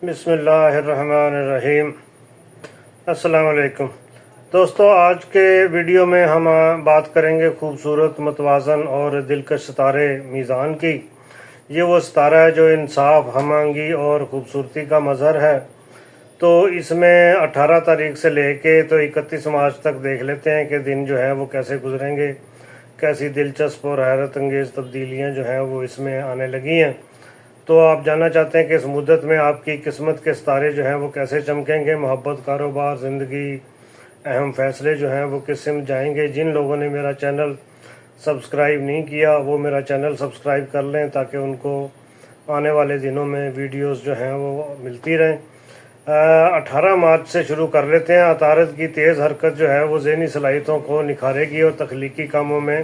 بسم اللہ الرحمن الرحیم۔ السلام علیکم دوستو، آج کے ویڈیو میں ہم بات کریں گے خوبصورت، متوازن اور دلکش ستارے میزان کی۔ یہ وہ ستارہ ہے جو انصاف، ہم آہنگی اور خوبصورتی کا مظہر ہے۔ تو اس میں 18 تاریخ سے لے کے تو 31 مارچ تک دیکھ لیتے ہیں کہ دن جو ہے وہ کیسے گزریں گے، کیسی دلچسپ اور حیرت انگیز تبدیلیاں جو ہیں وہ اس میں آنے لگی ہیں۔ تو آپ جاننا چاہتے ہیں کہ اس مدت میں آپ کی قسمت کے ستارے جو ہیں وہ کیسے چمکیں گے، محبت، کاروبار، زندگی، اہم فیصلے جو ہیں وہ کس سمت جائیں گے۔ جن لوگوں نے میرا چینل سبسکرائب نہیں کیا وہ میرا چینل سبسکرائب کر لیں تاکہ ان کو آنے والے دنوں میں ویڈیوز جو ہیں وہ ملتی رہیں۔ 18 مارچ سے شروع کر لیتے ہیں۔ عطارد کی تیز حرکت جو ہے وہ ذہنی صلاحیتوں کو نکھارے گی اور تخلیقی کاموں میں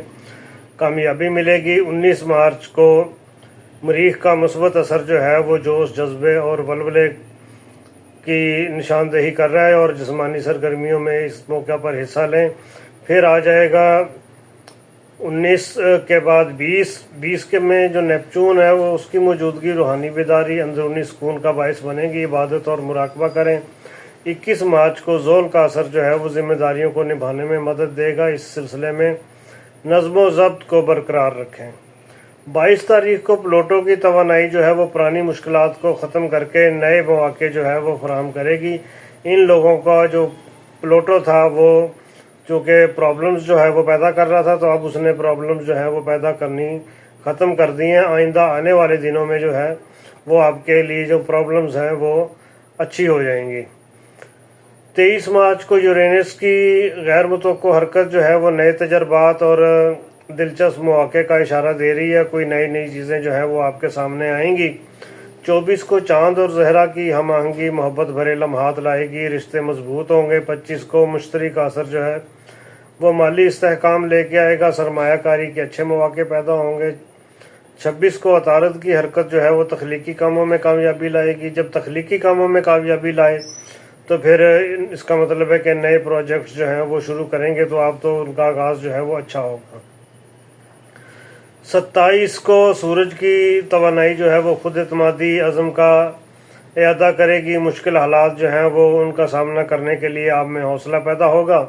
کامیابی ملے گی۔ 19 مارچ کو مریخ کا مثبت اثر جو ہے وہ جوش، جذبے اور ولولے کی نشاندہی کر رہا ہے اور جسمانی سرگرمیوں میں اس موقع پر حصہ لیں۔ پھر آ جائے گا 19 کے بعد 20 کے میں جو نیپچون ہے وہ اس کی موجودگی روحانی بیداری، اندرونی سکون کا باعث بنے گی۔ عبادت اور مراقبہ کریں۔ 21 مارچ کو زول کا اثر جو ہے وہ ذمہ داریوں کو نبھانے میں مدد دے گا۔ اس سلسلے میں نظم و ضبط کو برقرار رکھیں۔ 22 تاریخ کو پلوٹو کی توانائی جو ہے وہ پرانی مشکلات کو ختم کر کے نئے مواقع جو ہے وہ فراہم کرے گی۔ ان لوگوں کا جو پلوٹو تھا وہ چونکہ پرابلمز جو ہے وہ پیدا کر رہا تھا تو اب اس نے پرابلمز جو ہے وہ پیدا کرنی ختم کر دی ہیں۔ آئندہ آنے والے دنوں میں جو ہے وہ آپ کے لیے جو پرابلمز ہیں وہ اچھی ہو جائیں گی۔ 23 مارچ کو یورینس کی غیر متوقع حرکت جو ہے وہ نئے تجربات اور دلچسپ مواقع کا اشارہ دے رہی ہے۔ کوئی نئی چیزیں جو ہیں وہ آپ کے سامنے آئیں گی۔ 24 کو چاند اور زہرہ کی ہم آہنگی محبت بھرے لمحات لائے گی، رشتے مضبوط ہوں گے۔ 25 کو مشتری کا اثر جو ہے وہ مالی استحکام لے کے آئے گا، سرمایہ کاری کے اچھے مواقع پیدا ہوں گے۔ 26 کو عطارد کی حرکت جو ہے وہ تخلیقی کاموں میں کامیابی لائے گی۔ جب تخلیقی کاموں میں کامیابی لائے تو پھر اس کا مطلب ہے کہ نئے پروجیکٹس جو ہیں وہ شروع کریں گے تو آپ تو ان کا آغاز جو ہے وہ اچھا ہوگا۔ 27 کو سورج کی توانائی جو ہے وہ خود اعتمادی عزم کا اعادہ کرے گی۔ مشکل حالات جو ہیں وہ ان کا سامنا کرنے کے لیے آپ میں حوصلہ پیدا ہوگا۔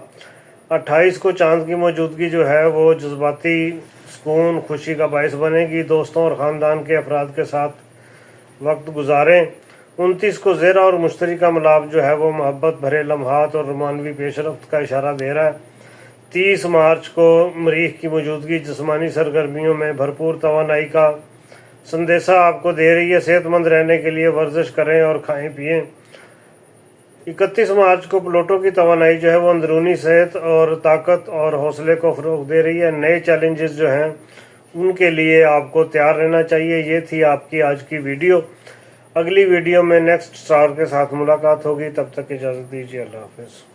28 کو چاند کی موجودگی جو ہے وہ جذباتی سکون، خوشی کا باعث بنے گی۔ دوستوں اور خاندان کے افراد کے ساتھ وقت گزاریں۔ 29 کو زہرہ اور مشتری کا ملاپ جو ہے وہ محبت بھرے لمحات اور رومانوی پیش رفت کا اشارہ دے رہا ہے۔ 30 مارچ کو مریخ کی موجودگی جسمانی سرگرمیوں میں بھرپور توانائی کا سندیسہ آپ کو دے رہی ہے۔ صحت مند رہنے کے لیے ورزش کریں اور کھائیں پیئیں۔ 31 مارچ کو پلوٹو کی توانائی جو ہے وہ اندرونی صحت اور طاقت اور حوصلے کو فروغ دے رہی ہے۔ نئے چیلنجز جو ہیں ان کے لیے آپ کو تیار رہنا چاہیے۔ یہ تھی آپ کی آج کی ویڈیو۔ اگلی ویڈیو میں نیکسٹ سٹار کے ساتھ ملاقات ہوگی، تب تک اجازت دیجیے۔ اللہ حافظ۔